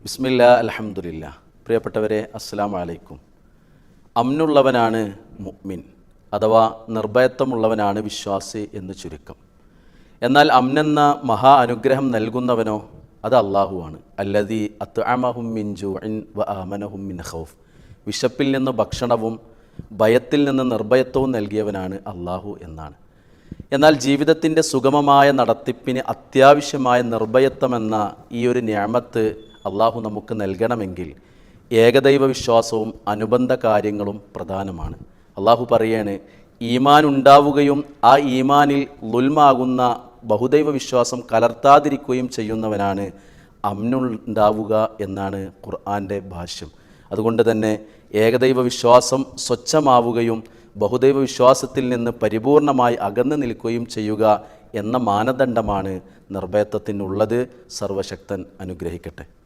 ബിസ്മില്ലാ അൽഹംദുലില്ലാ. പ്രിയപ്പെട്ടവരെ, അസ്സലാമു അലൈക്കും. അമ്നുള്ളവനാണ് മുഅ്മിൻ, അഥവാ നിർഭയത്വമുള്ളവനാണ് വിശ്വാസി എന്ന് ചുരുക്കം. എന്നാൽ അമ്നെന്ന മഹാ അനുഗ്രഹം നൽകുന്നവനോ അത് അള്ളാഹുവാണ്. അല്ലദീ അത്അമഹും മിൻ ജൂഇൻ വ ആമനഹും മിൻ ഖൗഫ്. വിശപ്പിൽ നിന്ന് ഭക്ഷണവും ഭയത്തിൽ നിന്ന് നിർഭയത്വവും നൽകിയവനാണ് അള്ളാഹു എന്നാണ്. എന്നാൽ ജീവിതത്തിൻ്റെ സുഗമമായ നടത്തിപ്പിന് അത്യാവശ്യമായ നിർഭയത്വമെന്ന ഈ ഒരു നിഅമത്ത് അള്ളാഹു നമുക്ക് നൽകണമെങ്കിൽ ഏകദൈവ വിശ്വാസവും അനുബന്ധ കാര്യങ്ങളും പ്രധാനമാണ്. അള്ളാഹു പറയാണ്, ഈമാൻ ഉണ്ടാവുകയും ആ ഈമാനിൽ ളുൽമാകുന്ന ബഹുദൈവ വിശ്വാസം കലർത്താതിരിക്കുകയും ചെയ്യുന്നവനാണ് അമ്നുണ്ടാവുക എന്നാണ് ഖുർആൻ്റെ ഭാഷ്യം. അതുകൊണ്ട് തന്നെ ഏകദൈവ വിശ്വാസം സ്വച്ഛമാവുകയും ബഹുദൈവ വിശ്വാസത്തിൽ നിന്ന് പരിപൂർണമായി അകന്നു നിൽക്കുകയും ചെയ്യുക എന്ന മാനദണ്ഡമാണ് നിർഭയത്വത്തിനുള്ളത്. സർവശക്തൻ അനുഗ്രഹിക്കട്ടെ.